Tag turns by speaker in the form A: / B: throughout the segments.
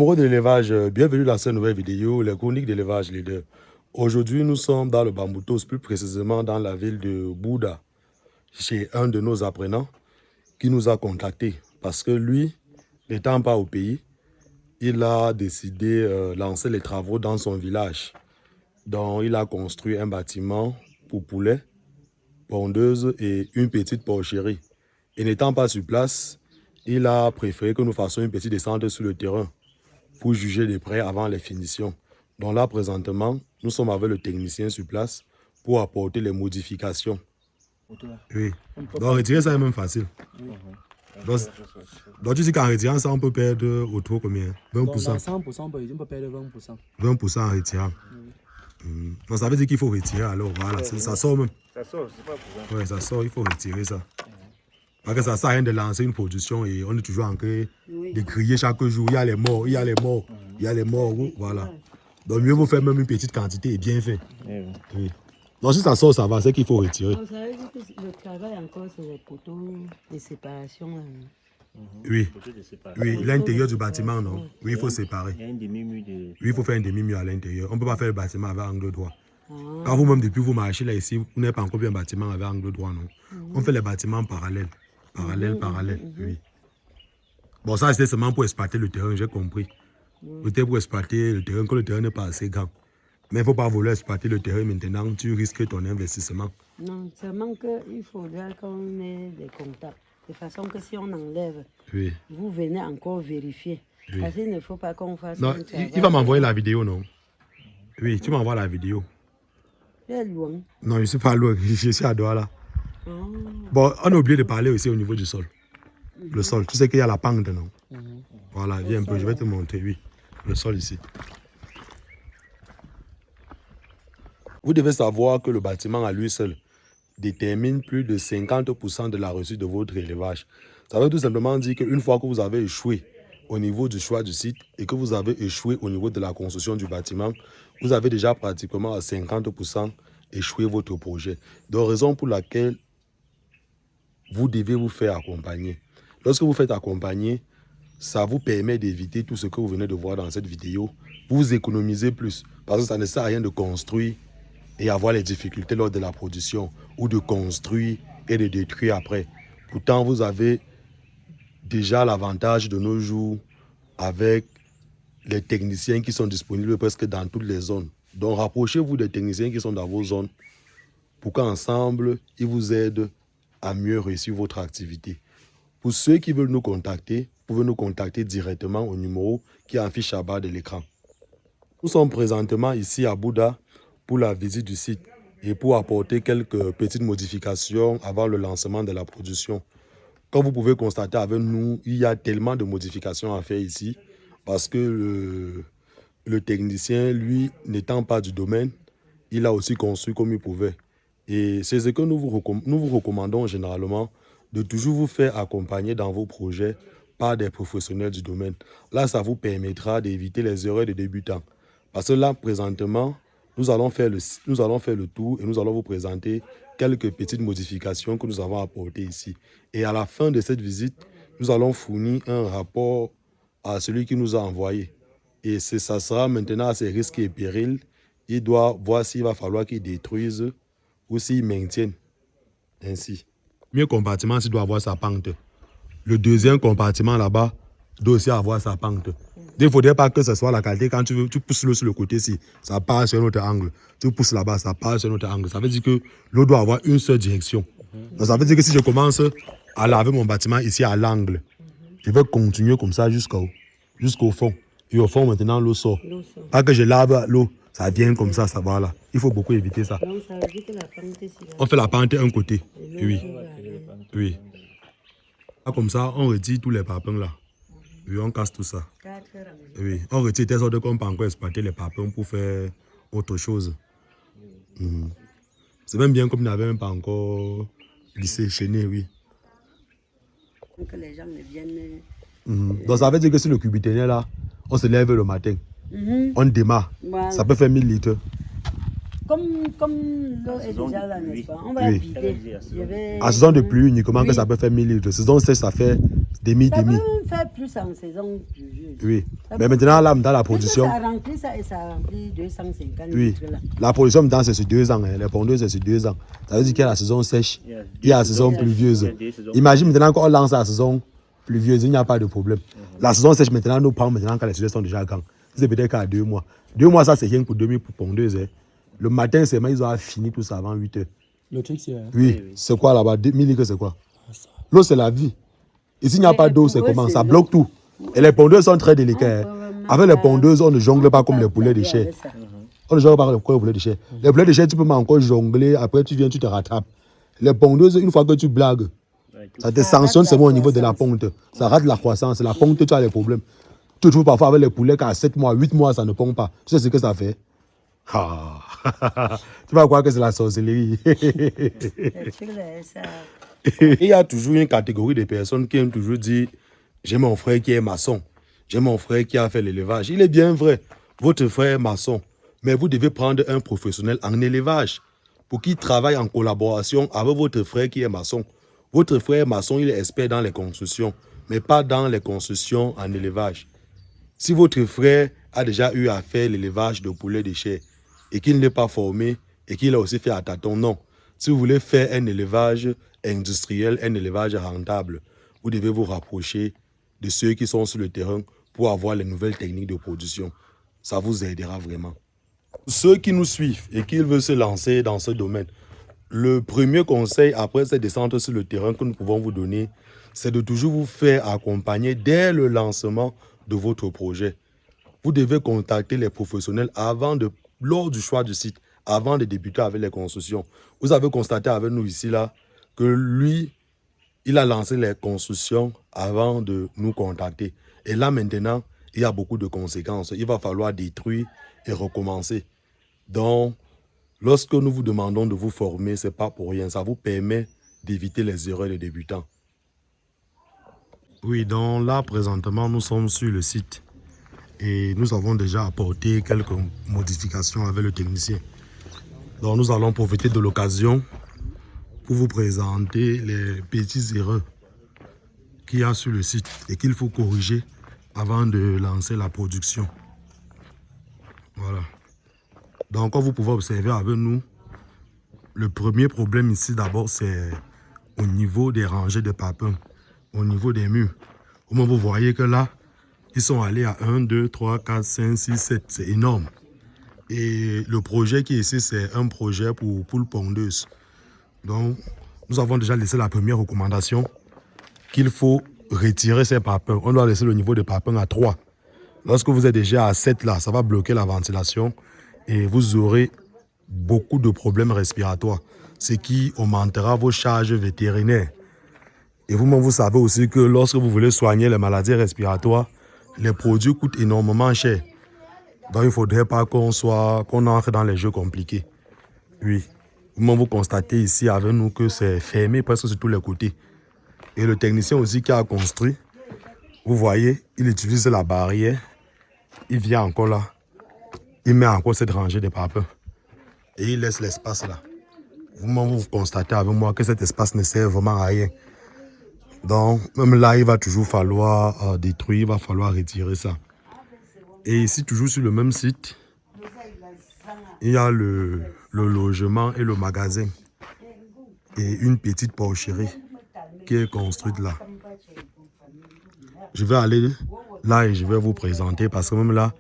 A: Amoureux de l'élevage, bienvenue dans cette nouvelle vidéo, les chroniques d'élevage leader. Aujourd'hui, nous sommes dans le Bamboutos, plus précisément dans la ville de Bouda, chez un de nos apprenants qui nous a contactés parce que lui, n'étant pas au pays, il a décidé de lancer les travaux dans son village. Donc, il a construit un bâtiment pour poulets, pondeuses et une petite porcherie. Et n'étant pas sur place, il a préféré que nous fassions une petite descente sur le terrain pour juger les prêts avant les finitions. Donc là, présentement, nous sommes avec le technicien sur place pour apporter les modifications. Oui. Donc retirer ça est même facile. Donc tu dis qu'en retirant ça, on peut perdre autour combien? 20%.
B: Donc, 100%, on peut perdre 20%.
A: 20% en retirant. Donc ça veut dire qu'il faut retirer alors, voilà, ça sort même.
C: Ça sort, c'est pas pour ça.
A: Oui, ça sort, il faut retirer ça. Parce que ça sert à rien de lancer une production et on est toujours en train de crier chaque jour, il y a les morts, il y a les morts, il y a les morts, voilà. Donc mieux vaut faire même une petite quantité et bien fait. Oui. Donc si ça sort, ça va, c'est qu'il faut retirer.
D: Vous savez que le travail encore, c'est les poteaux de séparation. Là.
A: Oui, oui, l'intérieur du bâtiment, non. Oui, il faut séparer.
C: Il y a un demi-mur de...
A: Oui, il faut faire un demi-mur à l'intérieur. On ne peut pas faire le bâtiment avec angle droit. Quand vous-même, depuis vous marchez là ici, vous n'avez pas encore vu un bâtiment avec angle droit, non. On fait les bâtiments parallèles. Parallèle, oui. Bon, ça, c'était seulement pour exploiter le terrain, j'ai compris. Peut-être pour exploiter le terrain, quand le terrain n'est pas assez grand. Mais il ne faut pas vouloir exploiter le terrain maintenant, tu risques ton investissement.
D: Non, seulement qu'il faudra qu'on ait des contacts. De façon que si on enlève,
A: Oui.
D: vous venez encore vérifier.
A: Oui.
D: Parce qu'il ne faut pas qu'on fasse
A: Non,
D: un travail.
A: il va m'envoyer la vidéo, non? Oui, tu m'envoies la vidéo.
D: C'est loin.
A: Non, je ne suis pas loin, je suis à Douala.
D: Ah.
A: Bon, on a oublié de parler aussi au niveau du sol. Le sol, tu sais qu'il y a la pente, non? Voilà, viens un peu, je vais te montrer, oui. Le sol ici. Vous devez savoir que le bâtiment à lui seul détermine plus de 50% de la reçue de votre élevage. Ça veut tout simplement dire qu'une fois que vous avez échoué au niveau du choix du site et que vous avez échoué au niveau de la construction du bâtiment, vous avez déjà pratiquement à 50% échoué votre projet. Donc, raison pour laquelle vous devez vous faire accompagner. Lorsque vous faites accompagner, ça vous permet d'éviter tout ce que vous venez de voir dans cette vidéo. Vous économisez plus parce que ça ne sert à rien de construire et avoir les difficultés lors de la production ou de construire et de détruire après. Pourtant, vous avez déjà l'avantage de nos jours avec les techniciens qui sont disponibles presque dans toutes les zones. Donc, rapprochez-vous des techniciens qui sont dans vos zones pour qu'ensemble, ils vous aident à mieux réussir votre activité. Pour ceux qui veulent nous contacter, vous pouvez nous contacter directement au numéro qui affiche à bas de l'écran. Nous sommes présentement ici à Bouda pour la visite du site et pour apporter quelques petites modifications avant le lancement de la production. Comme vous pouvez constater avec nous, il y a tellement de modifications à faire ici parce que le technicien, lui, n'étant pas du domaine, il a aussi construit comme il pouvait. Et c'est ce que nous vous recommandons généralement, de toujours vous faire accompagner dans vos projets par des professionnels du domaine. Là, ça vous permettra d'éviter les erreurs des débutants. Parce que là, présentement, nous allons faire le tour et nous allons vous présenter quelques petites modifications que nous avons apportées ici. Et à la fin de cette visite, nous allons fournir un rapport à celui qui nous a envoyé. Et ça sera maintenant à ses risques et périls. Il doit voir s'il va falloir qu'il détruise ou s'il maintienne. Ainsi. Mieux compartiment, il doit avoir sa pente. Le deuxième compartiment là-bas doit aussi avoir sa pente. Il ne faudrait pas que ce soit la qualité. Quand tu pousses l'eau sur le côté, si ça part sur un autre angle. Tu pousses là-bas, ça part sur un autre angle. Ça veut dire que l'eau doit avoir une seule direction. Donc ça veut dire que si je commence à laver mon bâtiment ici à l'angle, je vais continuer comme ça jusqu'au fond. Et au fond, maintenant, l'eau sort. Pas que je lave l'eau, ça vient comme ça va là. Il faut beaucoup éviter ça.
D: Donc, ça veut dire que la pente,
A: On fait la pente un côté. Oui. Oui. Comme ça, on retire tous les papins là. Oui, on casse tout ça. Oui, on retire telle sorte qu'on peut encore exploiter les papins pour faire autre chose. C'est même bien comme il n'avait même pas encore lissé, chaîné, oui.
D: que les gens ne viennent.
A: Donc ça veut dire que si le cubiténier là, on se lève le matin, on démarre,
D: Voilà.
A: ça peut faire 1000 litres.
D: Comme l'eau est déjà là, n'est-ce pas? On va vider.
A: À saison de pluie uniquement que ça peut faire 1000 litres. Saison sèche, ça fait Demi.
D: Ça peut même faire plus en saison pluvieuse.
A: Oui.
D: Ça
A: Mais
D: peut-
A: maintenant, là, dans la
D: Puisque
A: production,
D: ça remplit ça et ça remplit 250
A: oui,
D: litres là.
A: la production, maintenant, c'est sur 2 ans. Hein. Les pondeuses, c'est sur 2 ans. Ça veut dire qu'il y a la saison sèche, il y a la saison pluvieuse. Imagine maintenant qu'on lance la saison pluvieuse, il n'y a pas de problème. La saison sèche, maintenant, nous prend maintenant quand les sujets sont déjà grands. C'est peut-être qu'à 2 mois. 2 mois, ça, c'est rien pour 2000 pour pondeuses. Hein. Le matin, c'est ils ont fini tout ça avant 8 heures.
B: Le truc, c'est.
A: Oui, c'est quoi là-bas 2000 litres, c'est quoi?
B: Ah, ça.
A: L'eau, c'est la vie. Et s'il n'y a
D: Mais
A: pas d'eau,
D: pour
A: c'est
D: eux,
A: comment?
D: c'est
A: Ça
D: l'eau.
A: bloque tout. Et les pondeuses sont très délicates.
D: On peut
A: Hein.
D: même
A: Avec les
D: pas-
A: pondeuses, on ne jongle pas comme les poulets de chair.
D: avec ça.
A: On ne jongle pas comme les poulets de chair. Les poulets de chair, tu peux encore jongler, après tu viens, tu te rattrapes. Les pondeuses, une fois que tu blagues, ça te
D: Ça rate
A: sanctionne
D: la
A: seulement au niveau de la
D: croissance.
A: ponte. Ça rate la croissance. La ponte, tu as les problèmes. Tu trouves parfois avec les poulets qu'à 7 mois, 8 mois, ça ne pond pas. Tu sais ce que ça fait? Ah. Tu vas croire que c'est la sorcellerie.
D: Les trucs là, ça.
A: Il y a toujours une catégorie de personnes qui aiment toujours dire j'ai mon frère qui est maçon, j'ai mon frère qui a fait l'élevage. Il est bien vrai, votre frère est maçon, mais vous devez prendre un professionnel en élevage pour qu'il travaille en collaboration avec votre frère qui est maçon. Votre frère maçon, il est expert dans les constructions, mais pas dans les constructions en élevage. Si votre frère a déjà eu à faire l'élevage de poulets de chair et qu'il n'est pas formé et qu'il a aussi fait à tâtons, non. Si vous voulez faire un élevage industriel, un élevage rentable, vous devez vous rapprocher de ceux qui sont sur le terrain pour avoir les nouvelles techniques de production. Ça vous aidera vraiment. Ceux qui nous suivent et qui veulent se lancer dans ce domaine, le premier conseil après cette descente sur le terrain que nous pouvons vous donner, c'est de toujours vous faire accompagner dès le lancement de votre projet. Vous devez contacter les professionnels lors du choix du site, avant de débuter avec les constructions. Vous avez constaté avec nous ici là que lui, il a lancé les constructions avant de nous contacter. Et là maintenant, il y a beaucoup de conséquences. Il va falloir détruire et recommencer. Donc, lorsque nous vous demandons de vous former, ce n'est pas pour rien. Ça vous permet d'éviter les erreurs des débutants. Oui, donc là, présentement, nous sommes sur le site. Et nous avons déjà apporté quelques modifications avec le technicien. Donc nous allons profiter de l'occasion pour vous présenter les petites erreurs qu'il y a sur le site et qu'il faut corriger avant de lancer la production. Voilà. Donc comme vous pouvez observer avec nous, le premier problème ici d'abord c'est au niveau des rangées de papins, au niveau des murs. Au moins vous voyez que là, ils sont allés à 1, 2, 3, 4, 5, 6, 7. C'est énorme. Et le projet qui est ici, c'est un projet pour poules pondeuses. Donc, nous avons déjà laissé la première recommandation qu'il faut retirer ces papins. On doit laisser le niveau de papins à 3. Lorsque vous êtes déjà à 7 là, ça va bloquer la ventilation et vous aurez beaucoup de problèmes respiratoires, ce qui augmentera vos charges vétérinaires. Et vous-même, vous savez aussi que lorsque vous voulez soigner les maladies respiratoires, les produits coûtent énormément cher. Donc, il ne faudrait pas qu'on entre dans les jeux compliqués. Oui. Vous constatez ici avec nous que c'est fermé presque sur tous les côtés. Et le technicien aussi qui a construit, vous voyez, il utilise la barrière. Il vient encore là. Il met encore cette rangée de papins. Et il laisse l'espace là. Vous constatez avec moi que cet espace ne sert vraiment à rien. Donc, même là, il va toujours falloir détruire, il va falloir retirer ça. Et ici, toujours sur le même site, il y a le logement et le magasin. Et une petite porcherie qui est construite là. Je vais aller là et je vais vous présenter parce que même là,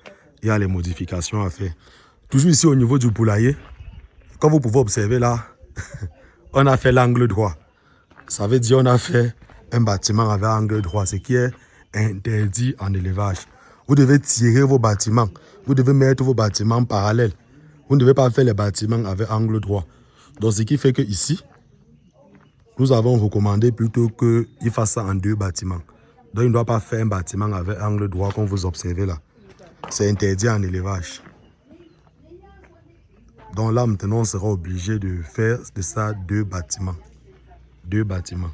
A: il y a les modifications à faire. Toujours ici au niveau du poulailler, comme vous pouvez observer là, on a fait l'angle droit. Ça veut dire qu'on a fait un bâtiment avec angle droit, ce qui est interdit en élevage. Vous devez tirer vos bâtiments. Vous devez mettre vos bâtiments parallèles. Vous ne devez pas faire les bâtiments avec angle droit. Donc, ce qui fait que ici, nous avons recommandé plutôt qu'il fasse ça en 2 bâtiments. Donc, il ne doit pas faire un bâtiment avec angle droit comme vous observez là. C'est interdit en élevage. Donc là, maintenant, on sera obligé de faire de ça 2 bâtiments. 2 bâtiments.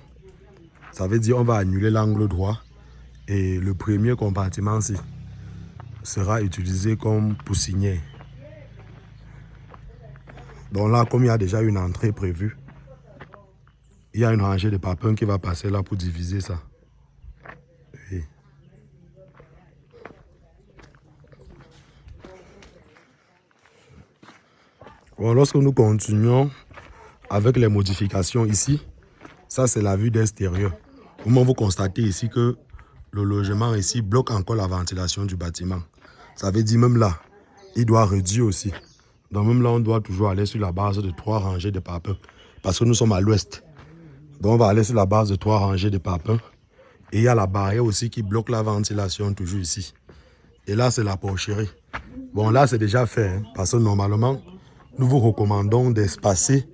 A: Ça veut dire qu'on va annuler l'angle droit et le premier compartiment-ci sera utilisé comme poussinière. Donc là, comme il y a déjà une entrée prévue, il y a une rangée de papins qui va passer là pour diviser ça. Bon, lorsque nous continuons avec les modifications ici, ça c'est la vue d'extérieur. Au moment où vous constatez ici que le logement ici bloque encore la ventilation du bâtiment. Ça veut dire même là, il doit réduire aussi. Donc même là, on doit toujours aller sur la base de 3 rangées de parpaings. Parce que nous sommes à l'ouest. Donc on va aller sur la base de 3 rangées de parpaings. Et il y a la barrière aussi qui bloque la ventilation toujours ici. Et là, c'est la porcherie. Bon, là, c'est déjà fait. Hein, parce que normalement, nous vous recommandons d'espacer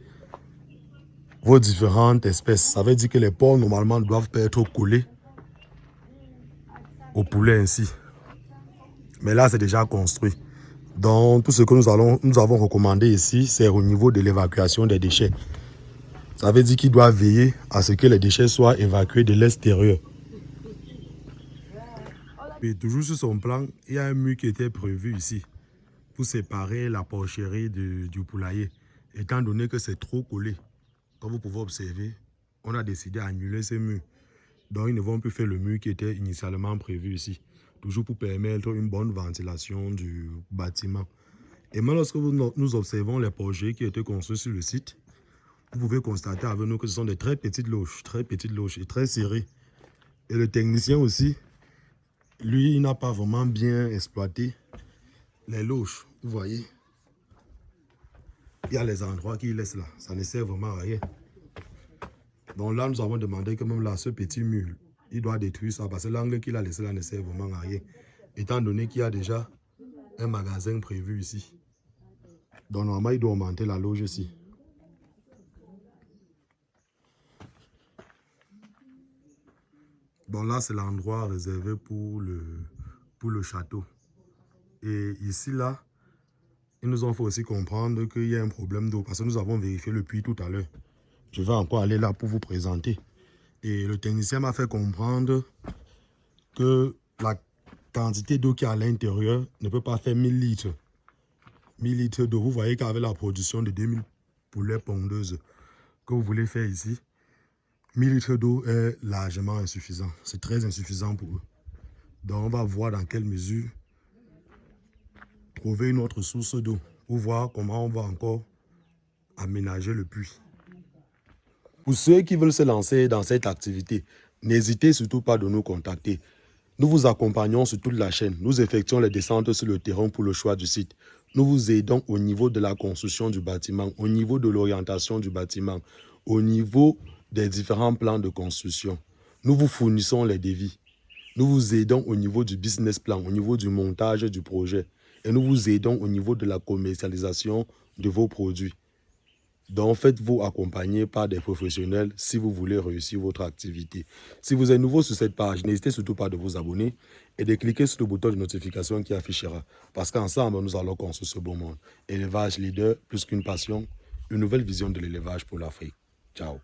A: vos différentes espèces. Ça veut dire que les porcs, normalement, ne doivent pas être collés au poulet ainsi. Mais là, c'est déjà construit. Donc, tout ce que nous avons recommandé ici, c'est au niveau de l'évacuation des déchets. Ça veut dire qu'il doit veiller à ce que les déchets soient évacués de l'extérieur. Et toujours sur son plan, il y a un mur qui était prévu ici pour séparer la porcherie du poulailler. Étant donné que c'est trop collé, comme vous pouvez observer, on a décidé d'annuler ces murs. Donc, ils ne vont plus faire le mur qui était initialement prévu ici. Toujours pour permettre une bonne ventilation du bâtiment. Et même lorsque nous observons les porcheries qui étaient construits sur le site, vous pouvez constater avec nous que ce sont des très petites loges et très serrées. Et le technicien aussi, lui, il n'a pas vraiment bien exploité les loges. Vous voyez, il y a les endroits qu'il laisse là. Ça ne sert vraiment à rien. Donc là, nous avons demandé que même là, ce petit mur, il doit détruire ça parce que l'angle qu'il a laissé là ne sert vraiment à rien. Étant donné qu'il y a déjà un magasin prévu ici. Donc normalement, il doit augmenter la loge ici. Bon, là, c'est l'endroit réservé pour le château. Et ici, là, ils nous ont fait aussi comprendre qu'il y a un problème d'eau parce que nous avons vérifié le puits tout à l'heure. Je vais encore aller là pour vous présenter. Et le technicien m'a fait comprendre que la quantité d'eau qui est à l'intérieur ne peut pas faire 1000 litres. 1000 litres d'eau. Vous voyez qu'avec la production de 2000 poulets pondeuses que vous voulez faire ici, 1000 litres d'eau est largement insuffisant. C'est très insuffisant pour eux. Donc on va voir dans quelle mesure trouver une autre source d'eau pour voir comment on va encore aménager le puits. Pour ceux qui veulent se lancer dans cette activité, n'hésitez surtout pas de nous contacter. Nous vous accompagnons sur toute la chaîne. Nous effectuons les descentes sur le terrain pour le choix du site. Nous vous aidons au niveau de la construction du bâtiment, au niveau de l'orientation du bâtiment, au niveau des différents plans de construction. Nous vous fournissons les devis. Nous vous aidons au niveau du business plan, au niveau du montage du projet. Et nous vous aidons au niveau de la commercialisation de vos produits. Donc, faites-vous accompagner par des professionnels si vous voulez réussir votre activité. Si vous êtes nouveau sur cette page, n'hésitez surtout pas de vous abonner et de cliquer sur le bouton de notification qui affichera. Parce qu'ensemble, nous allons construire ce beau monde. Élevage leader, plus qu'une passion, une nouvelle vision de l'élevage pour l'Afrique. Ciao.